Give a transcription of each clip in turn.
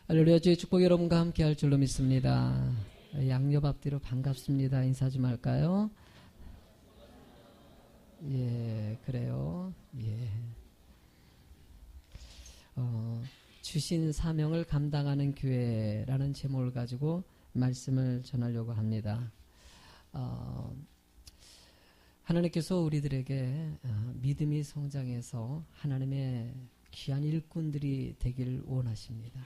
할렐루야. 주의 축복이 여러분과 함께 할 줄로 믿습니다. 양옆 앞뒤로 반갑습니다. 인사 좀 할까요? 예, 그래요. 예. 주신 사명을 감당하는 교회라는 제목을 가지고 말씀을 전하려고 합니다. 하나님께서 우리들에게 믿음이 성장해서 하나님의 귀한 일꾼들이 되길 원하십니다.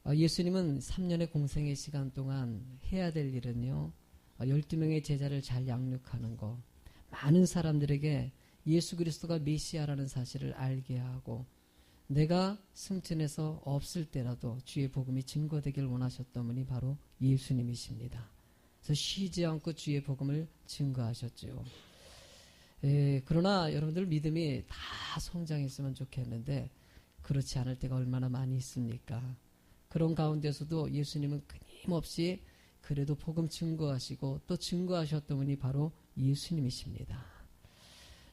예수님은 3년의 공생의 시간 동안 해야 될 일은요, 12명의 제자를 잘 양육하는 것, 많은 사람들에게 예수 그리스도가 메시아라는 사실을 알게 하고, 내가 승천해서 없을 때라도 주의 복음이 증거되길 원하셨던 분이 바로 예수님이십니다. 그래서 쉬지 않고 주의 복음을 증거하셨죠. 그러나 여러분들 믿음이 다 성장했으면 좋겠는데 그렇지 않을 때가 얼마나 많이 있습니까? 그런 가운데서도 예수님은 끊임없이 그래도 복음 증거하시고 또 증거하셨던 분이 바로 예수님이십니다.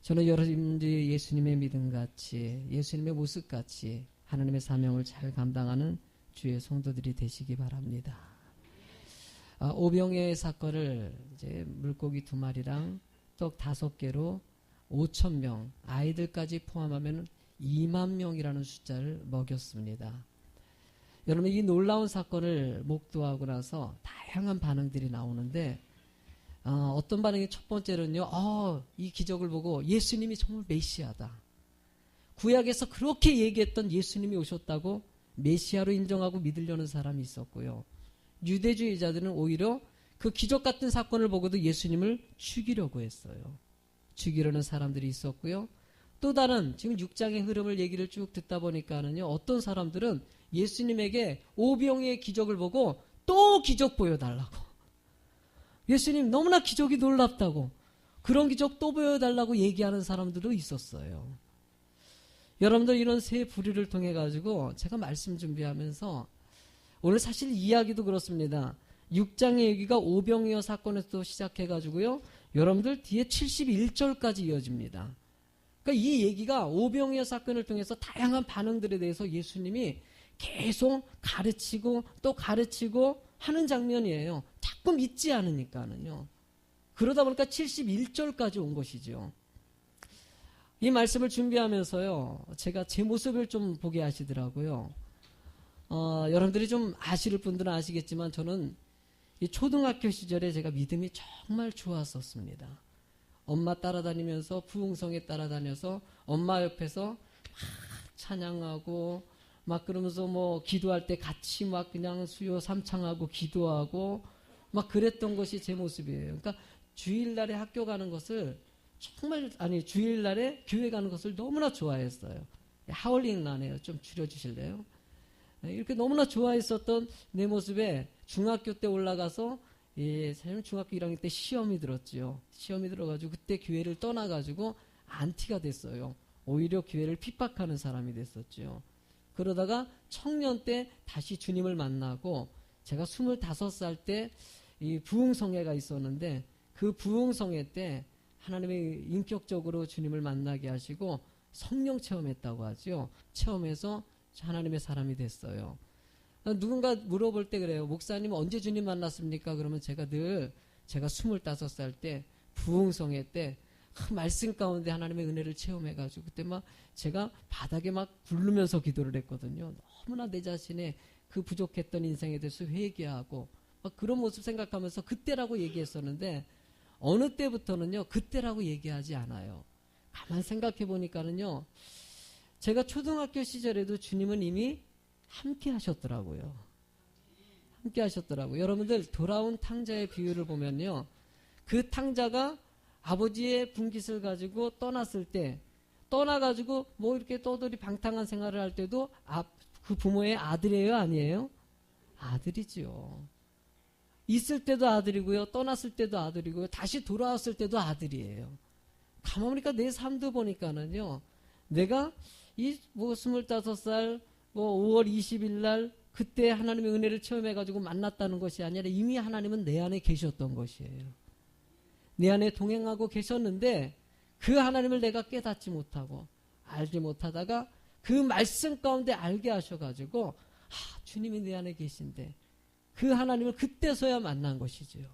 저는 여러분들이 예수님의 믿음같이, 예수님의 모습같이 하나님의 사명을 잘 감당하는 주의 성도들이 되시기 바랍니다. 오병이의 사건을 이제 물고기 2마리랑 떡 5개로 5,000명, 아이들까지 포함하면 2만 명이라는 숫자를 먹였습니다. 여러분, 이 놀라운 사건을 목도하고 나서 다양한 반응들이 나오는데, 어떤 반응이 첫 번째로는요, 이 기적을 보고 예수님이 정말 메시아다. 구약에서 그렇게 얘기했던 예수님이 오셨다고 메시아로 인정하고 믿으려는 사람이 있었고요. 유대주의자들은 오히려 그 기적 같은 사건을 보고도 예수님을 죽이려고 했어요. 죽이려는 사람들이 있었고요. 또 다른 지금 6장의 흐름을 얘기를 쭉 듣다 보니까는요, 어떤 사람들은 예수님에게 오병이의 기적을 보고 또 기적 보여달라고, 예수님 너무나 기적이 놀랍다고, 그런 기적 또 보여달라고 얘기하는 사람들도 있었어요. 여러분들, 이런 세 부류를 통해 가지고 제가 말씀 준비하면서 오늘 사실 이야기도 그렇습니다. 6장의 얘기가 오병이어 사건에서 시작해 가지고요, 여러분들 뒤에 71절까지 이어집니다. 그러니까 이 얘기가 오병이어 사건을 통해서 다양한 반응들에 대해서 예수님이 계속 가르치고 또 가르치고 하는 장면이에요. 자꾸 믿지 않으니까는요. 그러다 보니까 71절까지 온 것이죠. 이 말씀을 준비하면서요, 제가 제 모습을 좀 보게 하시더라고요. 여러분들이 좀 아실 분들은 아시겠지만 저는 이 초등학교 시절에 제가 믿음이 정말 좋았었습니다. 엄마 따라다니면서 부흥성에 따라다녀서 엄마 옆에서 막 찬양하고 막 그러면서 뭐 기도할 때 같이 막 그냥 수요 삼창하고 기도하고 막 그랬던 것이 제 모습이에요. 그러니까 주일날에 학교 가는 것을 주일날에 교회 가는 것을 너무나 좋아했어요. 하울링 나네요. 좀 줄여주실래요? 이렇게 너무나 좋아했었던 내 모습에 중학교 때 올라가서, 사실 중학교 1학년 때 시험이 들었지요. 시험이 들어가지고 그때 교회를 떠나가지고 안티가 됐어요. 오히려 교회를 핍박하는 사람이 됐었죠. 그러다가 청년 때 다시 주님을 만나고, 제가 25살 때 이 부흥성회가 있었는데 그 부흥성회 때 하나님이 인격적으로 주님을 만나게 하시고 성령 체험했다고 하죠. 체험해서 하나님의 사람이 됐어요. 누군가 물어볼 때 그래요. 목사님 언제 주님 만났습니까? 그러면 제가 25살 때 부흥성회 때 말씀 가운데 하나님의 은혜를 체험해가지고 그때 막 제가 바닥에 막 굴르면서 기도를 했거든요. 너무나 내 자신의 그 부족했던 인생에 대해서 회개하고 막 그런 모습 생각하면서 그때라고 얘기했었는데, 어느 때부터는요 그때라고 얘기하지 않아요. 가만 생각해 보니까는요, 제가 초등학교 시절에도 주님은 이미 함께 하셨더라고요. 함께 하셨더라고요. 여러분들, 돌아온 탕자의 비유를 보면요, 그 탕자가 아버지의 분깃을 가지고 떠났을 때, 떠나가지고 뭐 이렇게 떠돌이 방탕한 생활을 할 때도 그 부모의 아들이에요, 아니에요? 아들이죠. 있을 때도 아들이고요, 떠났을 때도 아들이고요, 다시 돌아왔을 때도 아들이에요. 가만 보니까 내 삶도 보니까는요, 내가 이 25살 5월 20일 날 그때 하나님의 은혜를 체험해가지고 만났다는 것이 아니라 이미 하나님은 내 안에 계셨던 것이에요. 내 안에 동행하고 계셨는데 그 하나님을 내가 깨닫지 못하고 알지 못하다가 그 말씀 가운데 알게 하셔가지고, 주님이 내 안에 계신데 그 하나님을 그때서야 만난 것이지요.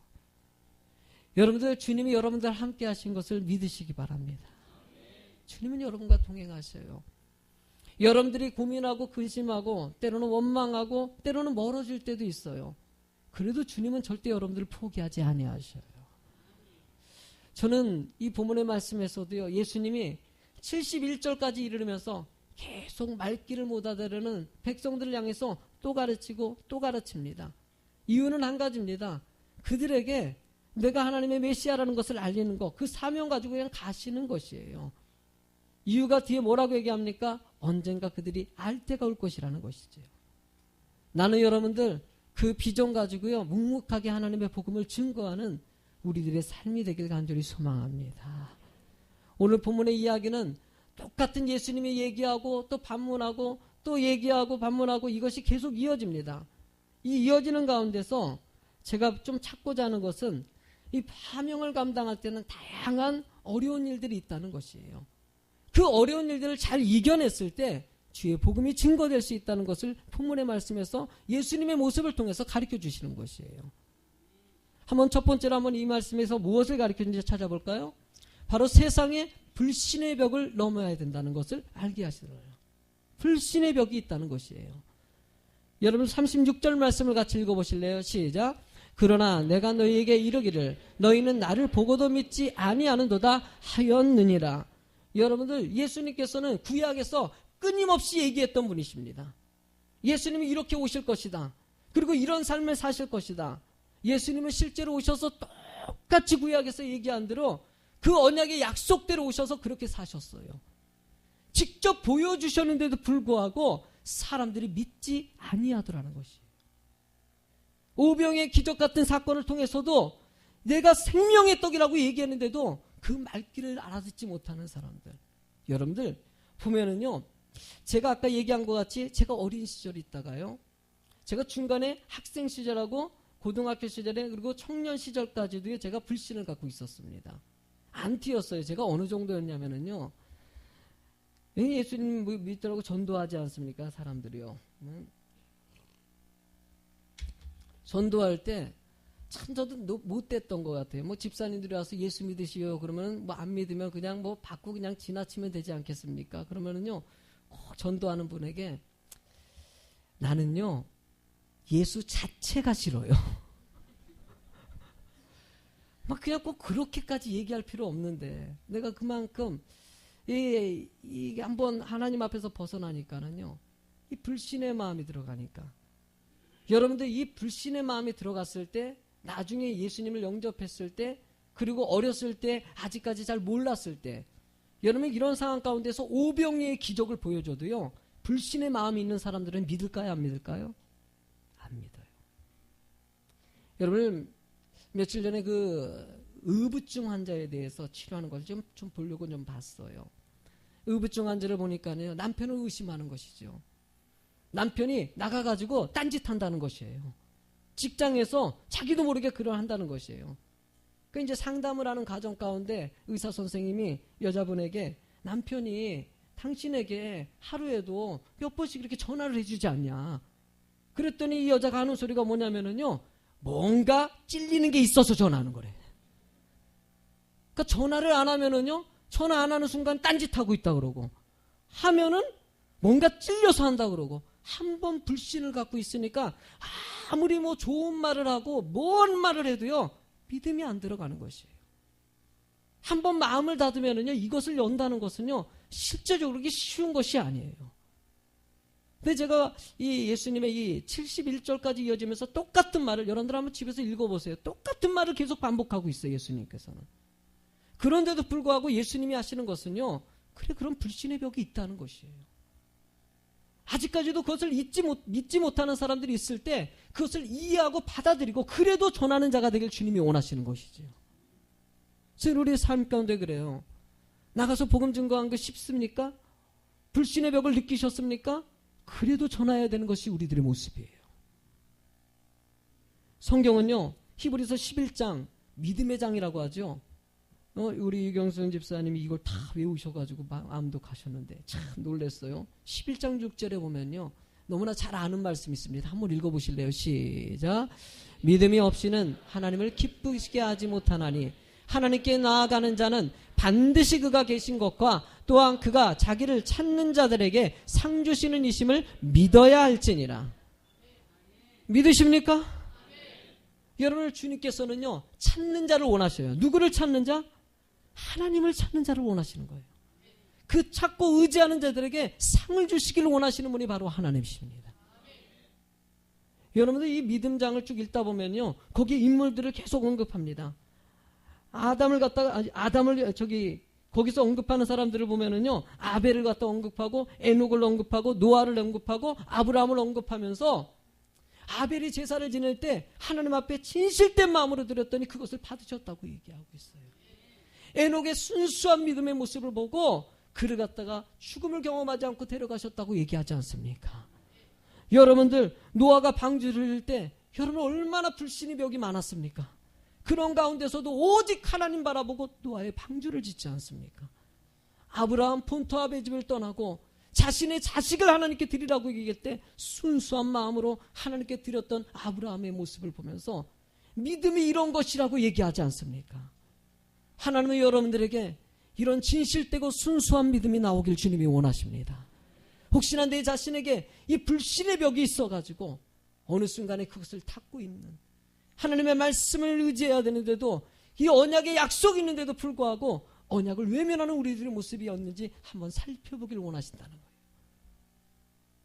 여러분들, 주님이 여러분들 함께 하신 것을 믿으시기 바랍니다. 주님은 여러분과 동행하셔요. 여러분들이 고민하고 근심하고 때로는 원망하고 때로는 멀어질 때도 있어요. 그래도 주님은 절대 여러분들을 포기하지 아니하셔요. 저는 이 본문의 말씀에서도요, 예수님이 71절까지 이르면서 계속 말귀를 못 알아들으는 백성들을 향해서 또 가르치고 또 가르칩니다. 이유는 한 가지입니다. 그들에게 내가 하나님의 메시아라는 것을 알리는 것, 그 사명 가지고 그냥 가시는 것이에요. 이유가 뒤에 뭐라고 얘기합니까? 언젠가 그들이 알 때가 올 것이라는 것이죠. 나는 여러분들 그 비전 가지고요, 묵묵하게 하나님의 복음을 증거하는 우리들의 삶이 되길 간절히 소망합니다. 오늘 본문의 이야기는 똑같은 예수님이 얘기하고 또 반문하고 또 얘기하고 반문하고 이것이 계속 이어집니다. 이 이어지는 가운데서 제가 좀 찾고자 하는 것은 이 파명을 감당할 때는 다양한 어려운 일들이 있다는 것이에요. 그 어려운 일들을 잘 이겨냈을 때 주의 복음이 증거될 수 있다는 것을 본문의 말씀에서 예수님의 모습을 통해서 가르쳐 주시는 것이에요. 한번 첫 번째로 한번 이 말씀에서 무엇을 가르쳐 주는지 찾아볼까요? 바로 세상에 불신의 벽을 넘어야 된다는 것을 알게 하시더라고요. 불신의 벽이 있다는 것이에요. 여러분 36절 말씀을 같이 읽어보실래요? 시작. 그러나 내가 너희에게 이르기를 너희는 나를 보고도 믿지 아니하는도다 하였느니라. 여러분들, 예수님께서는 구약에서 끊임없이 얘기했던 분이십니다. 예수님이 이렇게 오실 것이다. 그리고 이런 삶을 사실 것이다. 예수님은 실제로 오셔서 똑같이 구약에서 얘기한 대로 그 언약의 약속대로 오셔서 그렇게 사셨어요. 직접 보여주셨는데도 불구하고 사람들이 믿지 아니하더라는 것이에요. 오병의 기적 같은 사건을 통해서도 내가 생명의 떡이라고 얘기했는데도 그 말귀를 알아듣지 못하는 사람들. 여러분들 보면은요, 제가 아까 얘기한 것 같이 제가 어린 시절에 있다가요, 제가 중간에 학생 시절하고 고등학교 시절에 그리고 청년 시절까지도 제가 불신을 갖고 있었습니다. 안 튀었어요. 제가 어느 정도였냐면은요, 예수님 믿더라고 전도하지 않습니까? 사람들이요. 전도할 때 참 저도 못됐던 것 같아요. 뭐 집사님들이 와서 예수 믿으시오 그러면 뭐 안 믿으면 그냥 뭐 받고 그냥 지나치면 되지 않겠습니까? 그러면은요, 전도하는 분에게 나는요 예수 자체가 싫어요. 막 그냥 꼭 그렇게까지 얘기할 필요 없는데 내가 그만큼 이게 한번 하나님 앞에서 벗어나니까는요, 이 불신의 마음이 들어가니까, 여러분들 이 불신의 마음이 들어갔을 때 나중에 예수님을 영접했을 때 그리고 어렸을 때 아직까지 잘 몰랐을 때 여러분 이런 상황 가운데서 오병이의 기적을 보여줘도요, 불신의 마음이 있는 사람들은 믿을까요? 안 믿을까요? 안 믿어요. 여러분 며칠 전에 그 의부증 환자에 대해서 치료하는 걸 좀 보려고 좀 봤어요. 의부증 환자를 보니까요, 남편을 의심하는 것이죠. 남편이 나가가지고 딴짓한다는 것이에요. 직장에서 자기도 모르게 그걸 한다는 것이에요. 그 이제 상담을 하는 과정 가운데 의사 선생님이 여자분에게 남편이 당신에게 하루에도 몇 번씩 이렇게 전화를 해주지 않냐. 그랬더니 이 여자가 하는 소리가 뭐냐면은요, 뭔가 찔리는 게 있어서 전화하는 거래. 그러니까 전화를 안 하면은요, 전화 안 하는 순간 딴짓하고 있다 그러고, 하면은 뭔가 찔려서 한다 그러고, 한 번 불신을 갖고 있으니까 아무리 뭐 좋은 말을 하고 뭔 말을 해도요, 믿음이 안 들어가는 것이에요. 한 번 마음을 닫으면은요, 이것을 연다는 것은요, 실제적으로 그렇게 쉬운 것이 아니에요. 근데 제가 이 예수님의 이 71절까지 이어지면서 똑같은 말을, 여러분들 한번 집에서 읽어보세요. 똑같은 말을 계속 반복하고 있어요, 예수님께서는. 그런데도 불구하고 예수님이 하시는 것은요, 그래, 그런 불신의 벽이 있다는 것이에요. 아직까지도 그것을 믿지 못하는 사람들이 있을 때 그것을 이해하고 받아들이고 그래도 전하는 자가 되길 주님이 원하시는 것이지요. 그래서 우리의 삶 가운데 그래요. 나가서 복음 증거한 거 쉽습니까? 불신의 벽을 느끼셨습니까? 그래도 전해야 되는 것이 우리들의 모습이에요. 성경은요, 히브리서 11장 믿음의 장이라고 하죠. 우리 유경순 집사님이 이걸 다 외우셔가지고 암도 가셨는데 참 놀랐어요. 11장 6절에 보면요, 너무나 잘 아는 말씀이 있습니다. 한번 읽어보실래요? 시작. 믿음이 없이는 하나님을 기쁘시게 하지 못하나니 하나님께 나아가는 자는 반드시 그가 계신 것과 또한 그가 자기를 찾는 자들에게 상 주시는 이심을 믿어야 할지니라. 믿으십니까? 여러분을 주님께서는요, 찾는 자를 원하셔요. 누구를 찾는 자? 하나님을 찾는 자를 원하시는 거예요. 그 찾고 의지하는 자들에게 상을 주시기를 원하시는 분이 바로 하나님이십니다. 여러분들 이 믿음장을 쭉 읽다 보면요, 거기 인물들을 계속 언급합니다. 거기서 언급하는 사람들을 보면은요, 아벨을 갖다 언급하고 에녹을 언급하고 노아를 언급하고 아브라함을 언급하면서 아벨이 제사를 지낼 때 하나님 앞에 진실된 마음으로 드렸더니 그것을 받으셨다고 얘기하고 있어요. 에녹의 순수한 믿음의 모습을 보고 그를 갖다가 죽음을 경험하지 않고 데려가셨다고 얘기하지 않습니까? 여러분들 노아가 방주를 질 때 여러분 얼마나 불신의 벽이 많았습니까? 그런 가운데서도 오직 하나님 바라보고 노아의 방주를 짓지 않습니까? 아브라함 본토압의 집을 떠나고 자신의 자식을 하나님께 드리라고 얘기할 때 순수한 마음으로 하나님께 드렸던 아브라함의 모습을 보면서 믿음이 이런 것이라고 얘기하지 않습니까? 하나님은 여러분들에게 이런 진실되고 순수한 믿음이 나오길 주님이 원하십니다. 혹시나 내 자신에게 이 불신의 벽이 있어가지고 어느 순간에 그것을 닫고 있는, 하나님의 말씀을 의지해야 되는데도 이 언약의 약속이 있는데도 불구하고 언약을 외면하는 우리들의 모습이었는지 한번 살펴보길 원하신다는 거예요.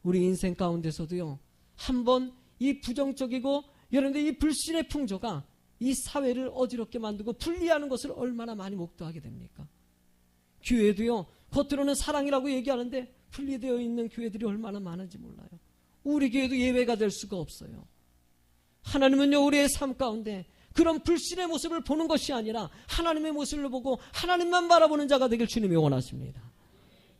우리 인생 가운데서도요, 한번 이 부정적이고 여러분들 이 불신의 풍조가 이 사회를 어지럽게 만들고 분리하는 것을 얼마나 많이 목도하게 됩니까? 교회도요, 겉으로는 사랑이라고 얘기하는데 분리되어 있는 교회들이 얼마나 많은지 몰라요. 우리 교회도 예외가 될 수가 없어요. 하나님은요, 우리의 삶 가운데 그런 불신의 모습을 보는 것이 아니라 하나님의 모습을 보고 하나님만 바라보는 자가 되길 주님이 원하십니다.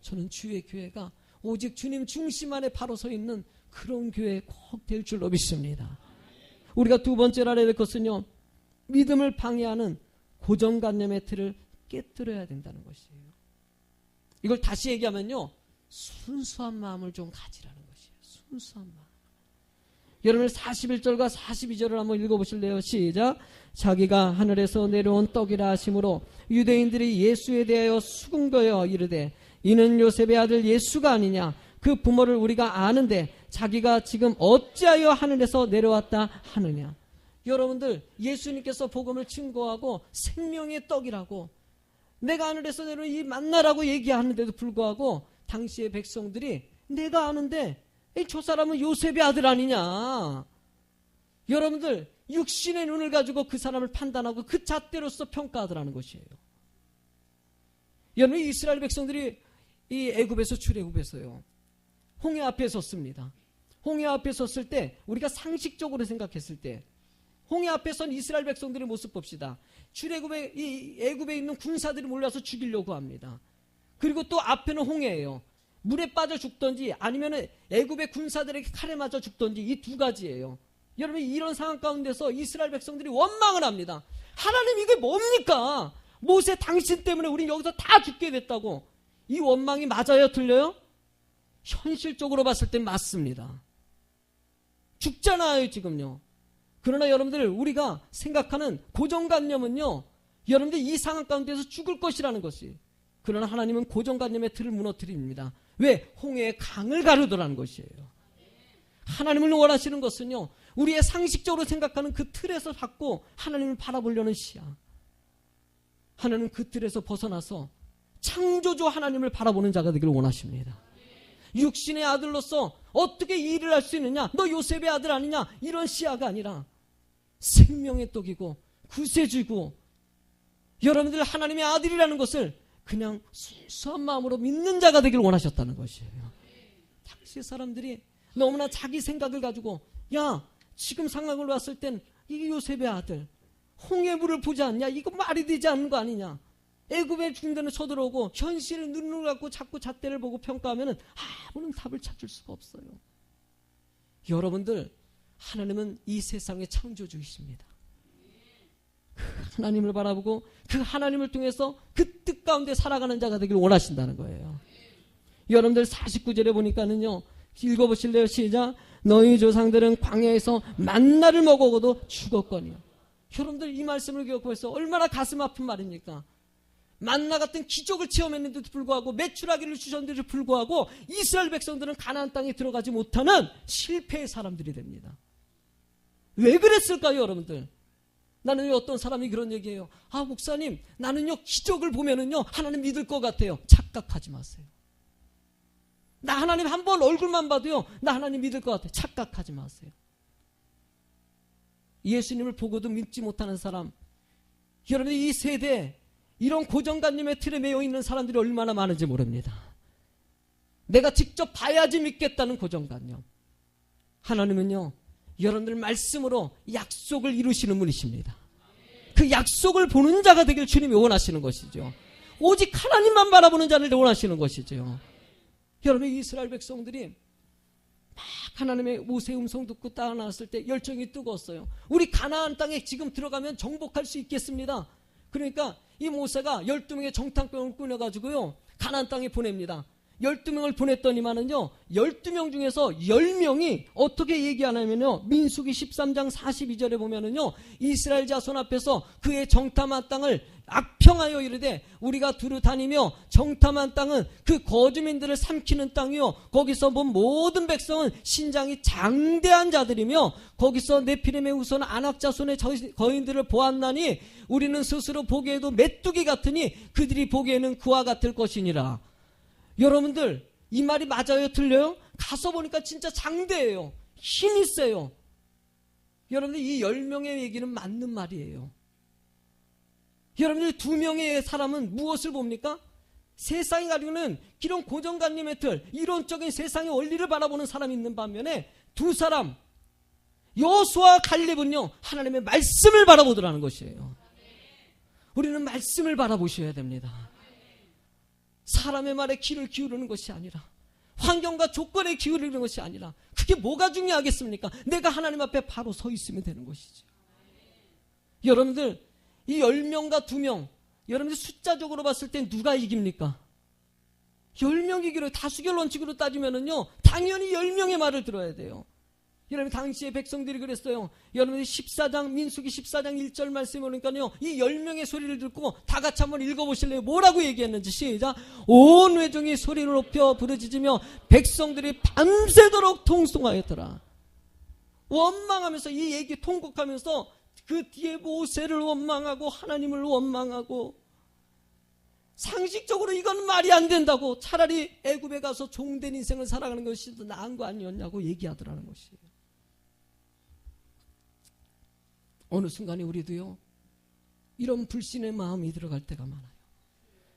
저는 주의 교회가 오직 주님 중심 안에 바로 서 있는 그런 교회 꼭 될 줄로 믿습니다. 우리가 두 번째로 알아야 될 것은요, 믿음을 방해하는 고정관념의 틀을 깨뜨려야 된다는 것이에요. 이걸 다시 얘기하면요, 순수한 마음을 좀 가지라는 것이에요. 순수한 마음. 여러분 41절과 42절을 한번 읽어보실래요? 시작. 자기가 하늘에서 내려온 떡이라 하심으로 유대인들이 예수에 대하여 수군거려 이르되 이는 요셉의 아들 예수가 아니냐? 그 부모를 우리가 아는데 자기가 지금 어찌하여 하늘에서 내려왔다 하느냐? 여러분들 예수님께서 복음을 증거하고 생명의 떡이라고 내가 하늘에서 내려온 이 만나라고 얘기하는데도 불구하고 당시의 백성들이 내가 아는데 저 사람은 요셉의 아들 아니냐? 여러분들 육신의 눈을 가지고 그 사람을 판단하고 그 잣대로서 평가하더라는 것이에요. 여러분 이스라엘 백성들이 이 애굽에서 출애굽해서요, 홍해 앞에 섰습니다. 홍해 앞에 섰을 때 우리가 상식적으로 생각했을 때 홍해 앞에 선 이스라엘 백성들의 모습 봅시다. 출애굽에 이 애굽에 있는 군사들이 몰려서 죽이려고 합니다. 그리고 또 앞에는 홍해예요. 물에 빠져 죽던지 아니면 애굽의 군사들에게 칼에 맞아 죽던지 이 두 가지예요. 여러분 이런 상황 가운데서 이스라엘 백성들이 원망을 합니다. 하나님 이게 뭡니까? 모세 당신 때문에 우린 여기서 다 죽게 됐다고. 이 원망이 맞아요? 틀려요? 현실적으로 봤을 땐 맞습니다. 죽잖아요 지금요. 그러나 여러분들 우리가 생각하는 고정관념은요, 여러분들 이 상황 가운데서 죽을 것이라는 것이. 그러나 하나님은 고정관념의 틀을 무너뜨립니다. 왜? 홍해의 강을 가르더라는 것이에요. 하나님을 원하시는 것은요, 우리의 상식적으로 생각하는 그 틀에서 자꾸 하나님을 바라보려는 시야. 하나님은 그 틀에서 벗어나서 창조주 하나님을 바라보는 자가 되기를 원하십니다. 육신의 아들로서 어떻게 이 일을 할 수 있느냐? 너 요셉의 아들 아니냐? 이런 시야가 아니라 생명의 떡이고 구세주고 여러분들 하나님의 아들이라는 것을 그냥 순수한 마음으로 믿는 자가 되길 원하셨다는 것이에요. 당시 사람들이 너무나 자기 생각을 가지고 야 지금 상황을 봤을 땐 이게 요셉의 아들 홍해물을 보지 않냐? 이거 말이 되지 않는 거 아니냐? 애굽의 중대는 쳐들어오고 현실의 눈을 갖고 자꾸 잣대를 보고 평가하면 아무런 답을 찾을 수가 없어요. 여러분들 하나님은 이 세상의 창조주이십니다. 그 하나님을 바라보고 그 하나님을 통해서 그 뜻 가운데 살아가는 자가 되길 원하신다는 거예요. 여러분들 49절에 보니까는요, 읽어보실래요? 시작. 너희 조상들은 광야에서 만나를 먹어도 죽었거니와. 여러분들 이 말씀을 기억해서 얼마나 가슴 아픈 말입니까? 만나 같은 기적을 체험했는데도 불구하고 메추라기를 주셨는데도 불구하고 이스라엘 백성들은 가나안 땅에 들어가지 못하는 실패의 사람들이 됩니다. 왜 그랬을까요, 여러분들? 나는 왜 어떤 사람이 그런 얘기해요. 아, 목사님, 나는요 기적을 보면은요 하나님 믿을 것 같아요. 착각하지 마세요. 나 하나님 한 번 얼굴만 봐도요 나 하나님 믿을 것 같아요. 착각하지 마세요. 예수님을 보고도 믿지 못하는 사람, 여러분 이 세대 이런 고정관념의 틀에 매여 있는 사람들이 얼마나 많은지 모릅니다. 내가 직접 봐야지 믿겠다는 고정관념. 하나님은요 여러분들 말씀으로 약속을 이루시는 분이십니다. 그 약속을 보는 자가 되길 주님이 원하시는 것이죠. 오직 하나님만 바라보는 자를 원하시는 것이죠. 여러분 이스라엘 백성들이 막 하나님의 모세의 음성 듣고 따라나왔을 때 열정이 뜨거웠어요. 우리 가나안 땅에 지금 들어가면 정복할 수 있겠습니다. 그러니까 이 모세가 12명의 정탐꾼을 꾸며가지고요 가나안 땅에 보냅니다. 12명을 보냈더니만은요 12명 중에서 10명이 어떻게 얘기하냐면요 민수기 13장 42절에 보면은요 이스라엘 자손 앞에서 그의 정탐한 땅을 악평하여 이르되 우리가 두루 다니며 정탐한 땅은 그 거주민들을 삼키는 땅이요 거기서 본 모든 백성은 신장이 장대한 자들이며 거기서 네피림의 후손 아낙 자손의 거인들을 보았나니 우리는 스스로 보기에도 메뚜기 같으니 그들이 보기에는 그와 같을 것이니라. 여러분들 이 말이 맞아요? 틀려요? 가서 보니까 진짜 장대해요. 힘이 세요. 여러분들 이 10명의 얘기는 맞는 말이에요. 여러분들 2명의 사람은 무엇을 봅니까? 세상이 가지고는 이런 고정관념의 틀, 이론적인 세상의 원리를 바라보는 사람이 있는 반면에 두 사람 여호수아와 갈렙은요 하나님의 말씀을 바라보더라는 것이에요. 우리는 말씀을 바라보셔야 됩니다. 사람의 말에 귀를 기울이는 것이 아니라 환경과 조건에 기울이는 것이 아니라 그게 뭐가 중요하겠습니까? 내가 하나님 앞에 바로 서 있으면 되는 것이죠. 여러분들 이 10명과 2명 여러분들 숫자적으로 봤을 때 누가 이깁니까? 10명이기로 다수결 원칙으로 따지면은요 당연히 10명의 말을 들어야 돼요. 여러분 당시에 백성들이 그랬어요. 여러분들 14장 민수기 14장 1절 말씀에 보니까요 이 10명의 소리를 듣고 다 같이 한번 읽어보실래요? 뭐라고 얘기했는지 시작. 온 회중이 소리를 높여 부르짖으며 백성들이 밤새도록 통성하였더라. 원망하면서 이 얘기 통곡하면서 그 뒤에 모세를 원망하고 하나님을 원망하고 상식적으로 이건 말이 안 된다고 차라리 애굽에 가서 종된 인생을 살아가는 것이 더 나은 거 아니었냐고 얘기하더라는 것이에요. 어느 순간에 우리도요 이런 불신의 마음이 들어갈 때가 많아요.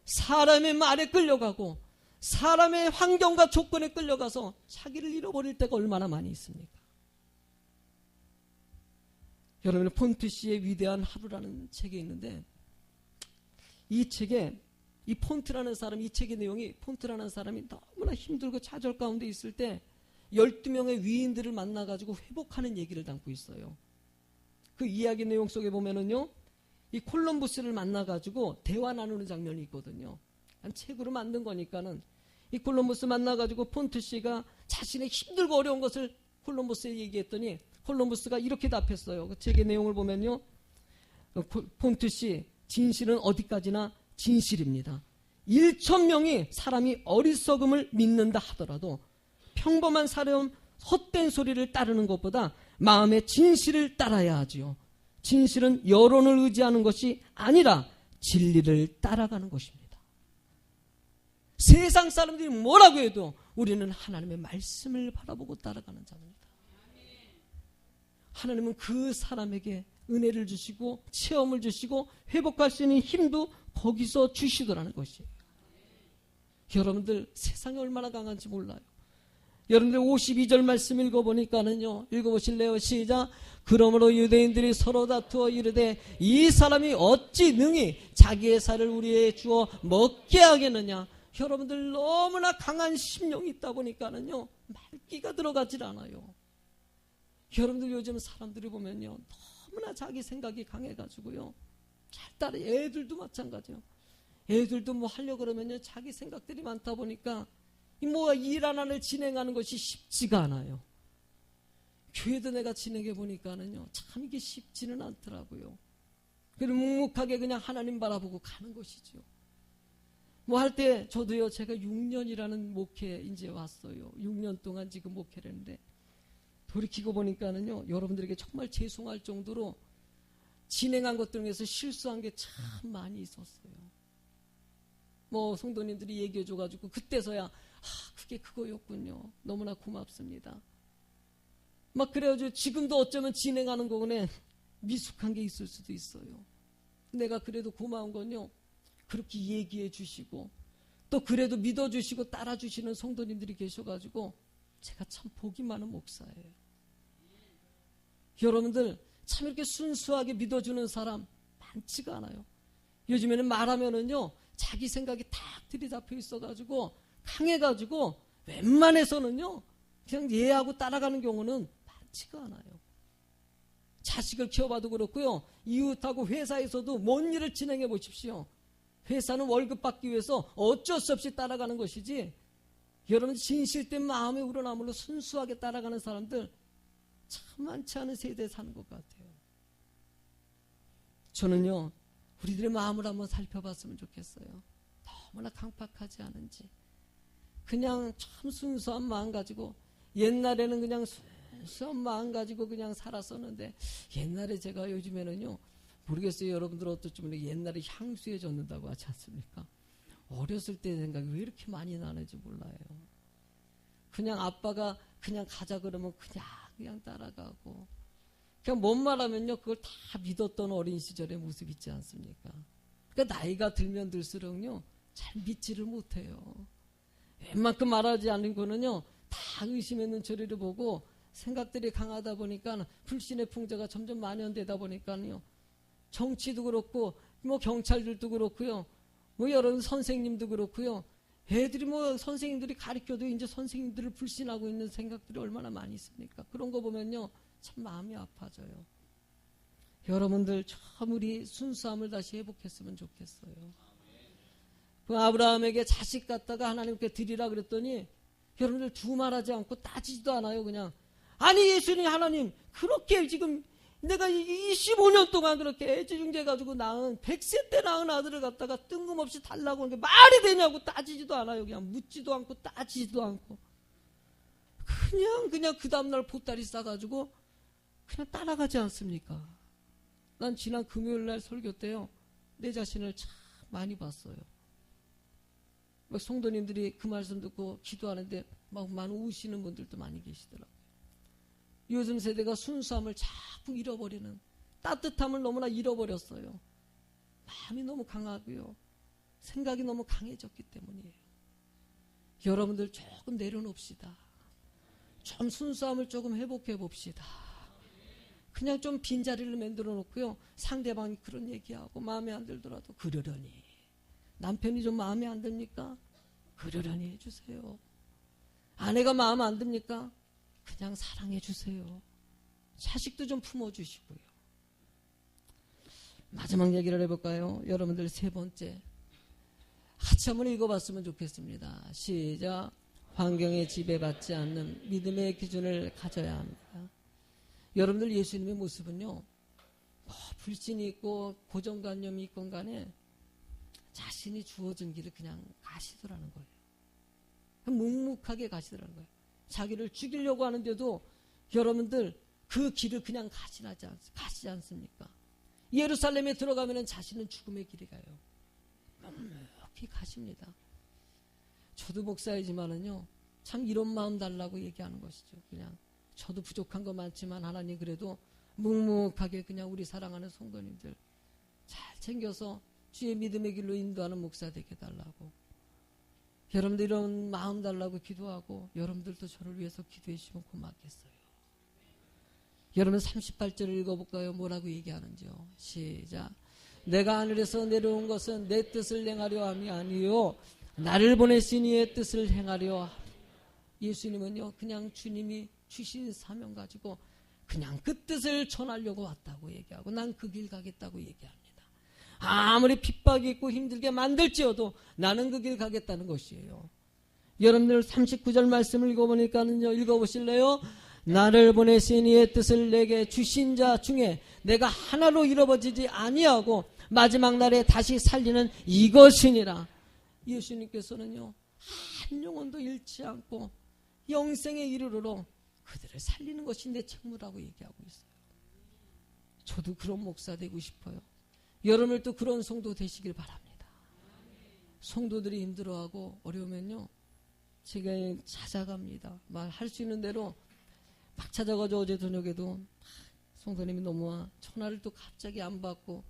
사람의 말에 끌려가고 사람의 환경과 조건에 끌려가서 자기를 잃어버릴 때가 얼마나 많이 있습니까? 여러분 폰트시의 위대한 하루라는 책이 있는데 이 책에 이 폰트라는 사람, 이 책의 내용이 폰트라는 사람이 너무나 힘들고 좌절 가운데 있을 때 12명의 위인들을 만나가지고 회복하는 얘기를 담고 있어요. 그 이야기 내용 속에 보면은요, 이 콜럼부스를 만나가지고 대화 나누는 장면이 있거든요. 한 책으로 만든 거니까는 이 콜럼부스 만나가지고 폰트시가 자신의 힘들고 어려운 것을 콜럼부스에 얘기했더니 콜럼부스가 이렇게 답했어요. 그 책의 내용을 보면요, 폰트시, 진실은 어디까지나 진실입니다. 1,000명이 사람이 어리석음을 믿는다 하더라도 평범한 사람 헛된 소리를 따르는 것보다 마음의 진실을 따라야 하지요. 진실은 여론을 의지하는 것이 아니라 진리를 따라가는 것입니다. 세상 사람들이 뭐라고 해도 우리는 하나님의 말씀을 바라보고 따라가는 자입니다. 하나님은 그 사람에게 은혜를 주시고 체험을 주시고 회복할 수 있는 힘도 거기서 주시더라는 것이에요. 여러분들 세상이 얼마나 강한지 몰라요. 여러분들 52절 말씀 읽어보니까는요, 읽어보실래요? 시작. 그러므로 유대인들이 서로 다투어 이르되 이 사람이 어찌 능히 자기의 살을 우리에게 주어 먹게 하겠느냐. 여러분들 너무나 강한 심령이 있다 보니까는요 말기가 들어가질 않아요. 여러분들 요즘 사람들이 보면요 너무나 자기 생각이 강해가지고요 잘 따라, 애들도 마찬가지요. 애들도 뭐 하려고 그러면요 자기 생각들이 많다 보니까 일 하나를 진행하는 것이 쉽지가 않아요. 교회도 내가 진행해 보니까는요, 참 이게 쉽지는 않더라고요. 그래서 묵묵하게 그냥 하나님 바라보고 가는 것이죠. 뭐 할 때 저도요, 제가 6년이라는 목회 이제 왔어요. 6년 동안 지금 목회를 했는데, 돌이키고 보니까는요, 여러분들에게 정말 죄송할 정도로 진행한 것들 중에서 실수한 게 참 많이 있었어요. 뭐 성도님들이 얘기해 줘가지고 그때서야 그게 그거였군요. 너무나 고맙습니다. 막 그래가지고 지금도 어쩌면 진행하는 거는 미숙한 게 있을 수도 있어요. 내가 그래도 고마운 건요, 그렇게 얘기해 주시고 또 그래도 믿어주시고 따라주시는 성도님들이 계셔가지고 제가 참 복이 많은 목사예요. 여러분들 참 이렇게 순수하게 믿어주는 사람 많지가 않아요. 요즘에는 말하면은요, 자기 생각이 탁 들이잡혀 있어가지고 강해가지고 웬만해서는요 그냥 이해하고 따라가는 경우는 많지가 않아요. 자식을 키워봐도 그렇고요, 이웃하고 회사에서도 뭔 일을 진행해 보십시오. 회사는 월급 받기 위해서 어쩔 수 없이 따라가는 것이지, 여러분 진실된 마음에 우러나물로 순수하게 따라가는 사람들 참 많지 않은 세대에 사는 것 같아요. 저는요, 우리들의 마음을 한번 살펴봤으면 좋겠어요. 너무나 강팍하지 않은지, 그냥 참 순수한 마음 가지고, 옛날에는 그냥 순수한 마음 가지고 그냥 살았었는데, 옛날에 제가 요즘에는요, 모르겠어요. 여러분들 어떨지 모르겠는데 옛날에 향수에 젖는다고 하지 않습니까? 어렸을 때 생각이 왜 이렇게 많이 나는지 몰라요. 그냥 아빠가 그냥 가자 그러면 그냥 따라가고, 그냥 뭔 말하면요 그걸 다 믿었던 어린 시절의 모습 있지 않습니까? 그러니까 나이가 들면 들수록요 잘 믿지를 못해요. 웬만큼 말하지 않는 거는요 다 의심의 눈초리를 보고, 생각들이 강하다 보니까 불신의 풍자가 점점 만연되다 보니까요, 정치도 그렇고 뭐 경찰들도 그렇고요, 뭐 여러 선생님도 그렇고요, 애들이 뭐 선생님들이 가르쳐도 이제 선생님들을 불신하고 있는 생각들이 얼마나 많이 있습니까? 그런 거 보면요 참 마음이 아파져요. 여러분들 참 우리 순수함을 다시 회복했으면 좋겠어요. 그 아브라함에게 자식 갖다가 하나님께 드리라 그랬더니 여러분들 두말하지 않고 따지지도 않아요. 그냥 아니 예수님, 하나님 그렇게 지금 내가 25년 동안 그렇게 애지중지해가지고 낳은 100세 때 낳은 아들을 갖다가 뜬금없이 달라고 하는 게 말이 되냐고 따지지도 않아요. 그냥 묻지도 않고 따지지도 않고 그냥 그 다음날 보따리 싸가지고 그냥 따라가지 않습니까? 난 지난 금요일날 설교 때요 내 자신을 참 많이 봤어요. 막 성도님들이 그 말씀 듣고 기도하는데 막 많은 우시는 분들도 많이 계시더라고요. 요즘 세대가 순수함을 자꾸 잃어버리는, 따뜻함을 너무나 잃어버렸어요. 마음이 너무 강하고요, 생각이 너무 강해졌기 때문이에요. 여러분들 조금 내려놓읍시다. 좀 순수함을 조금 회복해 봅시다. 그냥 좀 빈자리를 만들어 놓고요, 상대방이 그런 얘기하고 마음에 안 들더라도 그러려니, 남편이 좀 마음에 안 듭니까? 그러려니 해주세요. 아내가 마음 안 듭니까? 그냥 사랑해 주세요. 자식도 좀 품어주시고요. 마지막 얘기를 해볼까요? 여러분들 세 번째, 같이 한번 읽어봤으면 좋겠습니다. 시작. 환경에 지배받지 않는 믿음의 기준을 가져야 합니다. 여러분들 예수님의 모습은요, 불신이 있고 고정관념이 있건 간에 자신이 주어진 길을 그냥 가시더라는 거예요. 묵묵하게 가시더라는 거예요. 자기를 죽이려고 하는데도 여러분들 그 길을 그냥 가시지 않습니까? 예루살렘에 들어가면 자신은 죽음의 길에 가요. 묵묵히 가십니다. 저도 목사이지만은요, 참 이런 마음 달라고 얘기하는 것이죠. 그냥 저도 부족한 거 많지만 하나님 그래도 묵묵하게 그냥 우리 사랑하는 성도님들 잘 챙겨서 주의 믿음의 길로 인도하는 목사 되게 달라고, 여러분들 이런 마음 달라고 기도하고 여러분들도 저를 위해서 기도해 주시면 고맙겠어요. 여러분 38절을 읽어볼까요? 뭐라고 얘기하는지요? 시작. 내가 하늘에서 내려온 것은 내 뜻을 행하려 함이 아니요 나를 보내신 이의 뜻을 행하려 함. 예수님은요 그냥 주님이 주신 사명 가지고 그냥 그 뜻을 전하려고 왔다고 얘기하고, 난 그 길 가겠다고 얘기합니다. 아무리 핍박이 있고 힘들게 만들지어도 나는 그 길 가겠다는 것이에요. 여러분들 39절 말씀을 읽어보니까는요, 읽어보실래요? 나를 보내신 이의 뜻을 내게 주신 자 중에 내가 하나로 잃어버리지 아니하고 마지막 날에 다시 살리는 이것이니라. 예수님께서는요, 한 영혼도 잃지 않고 영생에 이르러 그들을 살리는 것이 내 책무라고 얘기하고 있어요. 저도 그런 목사 되고 싶어요. 여러분들도 그런 성도 되시길 바랍니다. 성도들이 힘들어하고 어려우면요, 제가 찾아갑니다. 말할 수 있는 대로 막 찾아가죠. 어제 저녁에도 성도님이 너무 전화를 또 갑자기 안 받고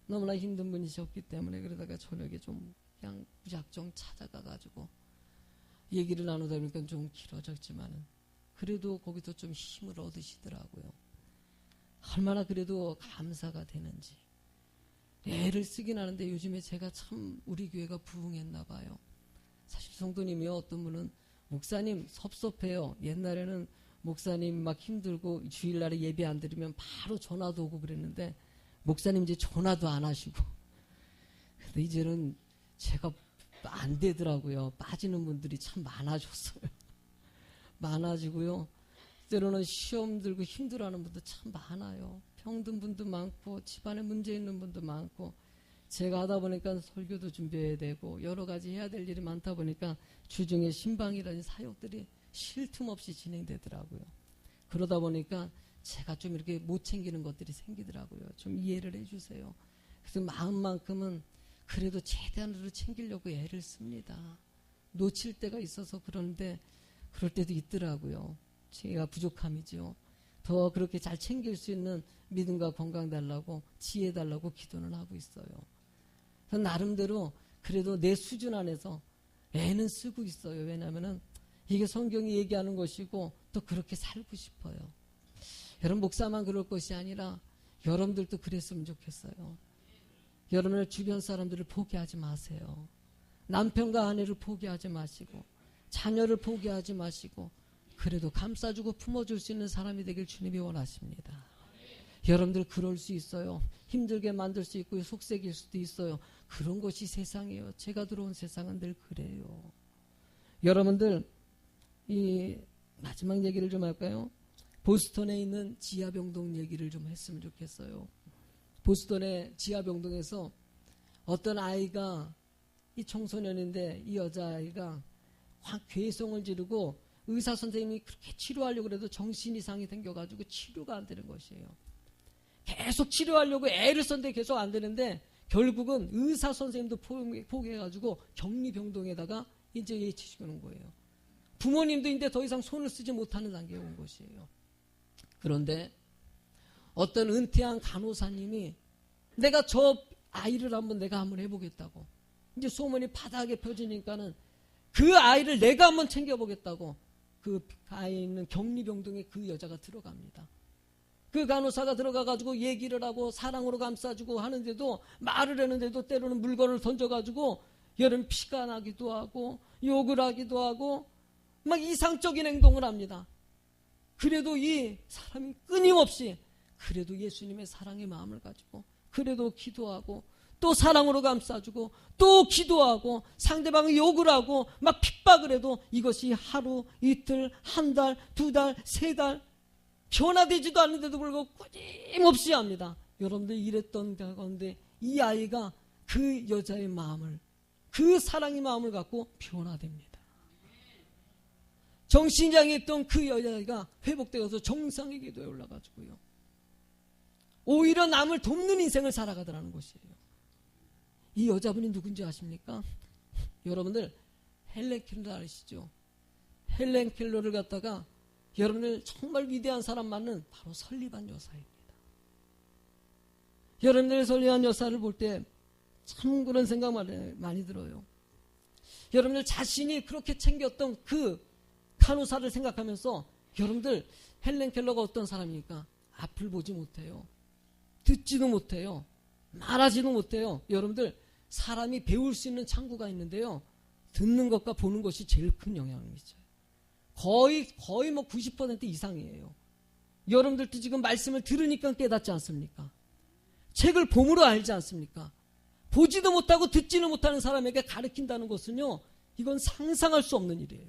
너무나 힘든 분이셨기 때문에 그러다가 저녁에 좀 그냥 무작정 찾아가가지고 얘기를 나누다 보니까 좀 길어졌지만은 그래도 거기서 좀 힘을 얻으시더라고요. 얼마나 그래도 감사가 되는지. 애를 쓰긴 하는데 요즘에 제가 참 우리 교회가 부흥했나 봐요. 사실 성도님이요, 어떤 분은 목사님 섭섭해요. 옛날에는 목사님 막 힘들고 주일날에 예배 안 드리면 바로 전화도 오고 그랬는데 목사님 이제 전화도 안 하시고 근데 이제는 제가 안 되더라고요. 빠지는 분들이 참 많아졌어요. 많아지고요. 때로는 시험 들고 힘들어하는 분도 참 많아요. 병든 분도 많고 집안에 문제 있는 분도 많고 제가 하다 보니까 설교도 준비해야 되고 여러 가지 해야 될 일이 많다 보니까 주중에 신방이라는 사역들이 쉴 틈 없이 진행되더라고요. 그러다 보니까 제가 좀 이렇게 못 챙기는 것들이 생기더라고요. 좀 이해를 해주세요. 그래서 마음만큼은 그래도 최대한으로 챙기려고 애를 씁니다. 놓칠 때가 있어서 그런데 그럴 때도 있더라고요. 제가 부족함이죠. 더 그렇게 잘 챙길 수 있는 믿음과 건강 달라고 지혜 달라고 기도는 하고 있어요. 그래서 나름대로 그래도 내 수준 안에서 애는 쓰고 있어요. 왜냐하면은 이게 성경이 얘기하는 것이고 또 그렇게 살고 싶어요. 여러분 목사만 그럴 것이 아니라 여러분들도 그랬으면 좋겠어요. 여러분의 주변 사람들을 포기하지 마세요. 남편과 아내를 포기하지 마시고 자녀를 포기하지 마시고 그래도 감싸주고 품어줄 수 있는 사람이 되길 주님이 원하십니다. 여러분들 그럴 수 있어요. 힘들게 만들 수 있고 속색일 수도 있어요. 그런 것이 세상이에요. 제가 들어온 세상은 늘 그래요. 여러분들 이 마지막 얘기를 좀 할까요? 보스턴에 있는 지하병동 얘기를 좀 했으면 좋겠어요. 보스턴의 지하병동에서 어떤 아이가 이 청소년인데 이 여자아이가 확 괴성을 지르고 의사 선생님이 그렇게 치료하려고 해도 정신 이상이 생겨가지고 치료가 안 되는 것이에요. 계속 치료하려고 애를 썼는데 계속 안 되는데 결국은 의사 선생님도 포기해가지고 격리병동에다가 이제 예치시켜 놓은 거예요. 부모님도 이제 더 이상 손을 쓰지 못하는 단계에 온 것이에요. 그런데 어떤 은퇴한 간호사님이 내가 저 아이를 내가 한번 해보겠다고 이제 소문이 바닥에 펴지니까는 그 아이를 내가 한번 챙겨보겠다고 그 아이 있는 격리병동에 그 여자가 들어갑니다. 그 간호사가 들어가가지고 얘기를 하고 사랑으로 감싸주고 하는데도 말을 하는데도 때로는 물건을 던져가지고 여름 피가 나기도 하고 욕을 하기도 하고 막 이상적인 행동을 합니다. 그래도 이 사람이 끊임없이 그래도 예수님의 사랑의 마음을 가지고 그래도 기도하고 또 사랑으로 감싸주고 또 기도하고 상대방이 욕을 하고 막 핍박을 해도 이것이 하루, 이틀, 한 달, 두 달, 세 달 변화되지도 않는데도 불구하고 끊임없이 합니다. 여러분들 이랬던 가운데 이 아이가 그 여자의 마음을 그 사랑의 마음을 갖고 변화됩니다. 정신장애 있던 그 여자가 회복되어서 정상의 기도에 올라가지고요. 오히려 남을 돕는 인생을 살아가더라는 것이에요. 이 여자분이 누군지 아십니까? 여러분들 헬렌 켈러 아시죠? 헬렌 켈러를 갖다가 여러분들 정말 위대한 사람 맞는 바로 설리반 여사입니다. 여러분들 설리반 여사를 볼 때 참 그런 생각 많이 들어요. 여러분들 자신이 그렇게 챙겼던 그 간호사를 생각하면서 여러분들 헬렌 켈러가 어떤 사람입니까? 앞을 보지 못해요. 듣지도 못해요. 말하지도 못해요. 여러분들 사람이 배울 수 있는 창구가 있는데요. 듣는 것과 보는 것이 제일 큰 영향을 미쳐요. 거의 뭐 90% 이상이에요. 여러분들도 지금 말씀을 들으니까 깨닫지 않습니까? 책을 봄으로 알지 않습니까? 보지도 못하고 듣지는 못하는 사람에게 가르친다는 것은요. 이건 상상할 수 없는 일이에요.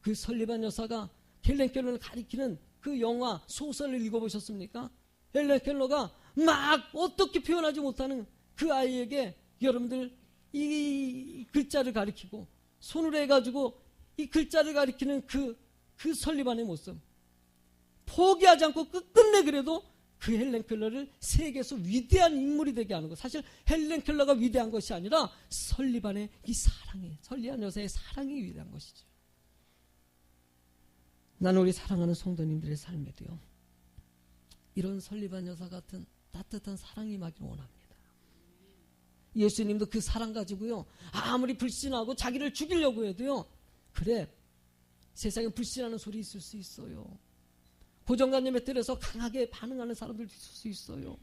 그 설리반 여사가 헬렌 켈러를 가리키는 그 영화, 소설을 읽어보셨습니까? 헬렌 켈러가 막 어떻게 표현하지 못하는 그 아이에게 여러분들 이 글자를 가리키고 손으로 해가지고 이 글자를 가리키는 그 설리반의 모습, 포기하지 않고 끝끝내 그래도 그 헬렌 켈러를 세계에서 위대한 인물이 되게 하는 것. 사실 헬렌 켈러가 위대한 것이 아니라 설리반의 이 사랑이, 설리반 여사의 사랑이 위대한 것이죠. 나는 우리 사랑하는 성도님들의 삶에도요, 이런 설리반 여사 같은 따뜻한 사랑이 임하기를 원합니다. 예수님도 그 사랑 가지고요, 아무리 불신하고 자기를 죽이려고 해도요, 그래, 세상에 불신하는 소리 있을 수 있어요. 고정관념에 들어서 강하게 반응하는 사람들도 있을 수 있어요.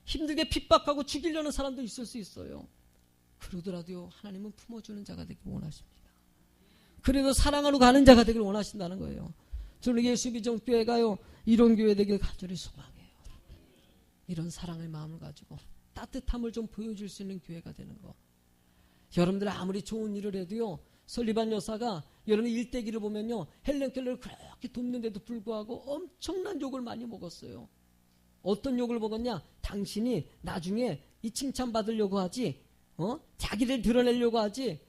힘들게 핍박하고 죽이려는 사람도 있을 수 있어요. 그러더라도요, 하나님은 품어주는 자가 되길 원하십니다. 그래도 사랑하러 가는 자가 되길 원하신다는 거예요. 저는 예수비전교회가요, 이런 교회 되길 간절히 소망해요. 이런 사랑의 마음을 가지고 따뜻함을 좀 보여줄 수 있는 교회가 되는 거. 여러분들 아무리 좋은 일을 해도요, 설리반 여사가 여러분 일대기를 보면요, 헬렌 켈러를 그렇게 돕는데도 불구하고 엄청난 욕을 많이 먹었어요. 어떤 욕을 먹었냐? 당신이 나중에 이 칭찬받으려고 하지, 자기를 드러내려고 하지.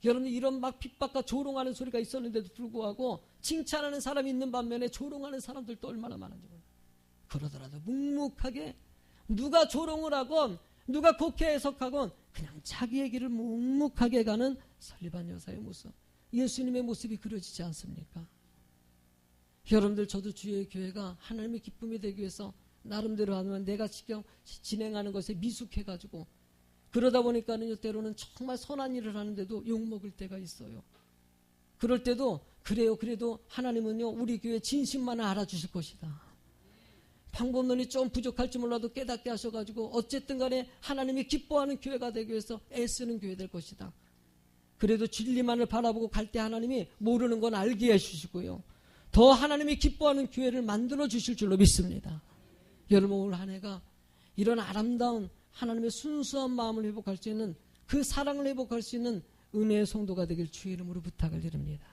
여러분 이런 막 핍박과 조롱하는 소리가 있었는데도 불구하고 칭찬하는 사람이 있는 반면에 조롱하는 사람들도 얼마나 많은지 몰라요. 그러더라도 묵묵하게 누가 조롱을 하건 누가 곡해 해석하건 그냥 자기의 길을 묵묵하게 가는 설리반 여사의 모습, 예수님의 모습이 그려지지 않습니까? 여러분들, 저도 주의 교회가 하나님의 기쁨이 되기 위해서 나름대로 하면 내가 지금 진행하는 것에 미숙해가지고 그러다 보니까는 때로는 정말 선한 일을 하는데도 욕먹을 때가 있어요. 그럴 때도 그래요, 그래도 하나님은요 우리 교회 진심만을 알아주실 것이다. 방법론이 좀 부족할지 몰라도 깨닫게 하셔가지고 어쨌든 간에 하나님이 기뻐하는 교회가 되기 위해서 애쓰는 교회 될 것이다. 그래도 진리만을 바라보고 갈 때 하나님이 모르는 건 알게 해주시고요, 더 하나님이 기뻐하는 교회를 만들어 주실 줄로 믿습니다. 여러분, 오늘 한 해가 이런 아름다운 하나님의 순수한 마음을 회복할 수 있는, 그 사랑을 회복할 수 있는 은혜의 성도가 되길 주의 이름으로 부탁을 드립니다.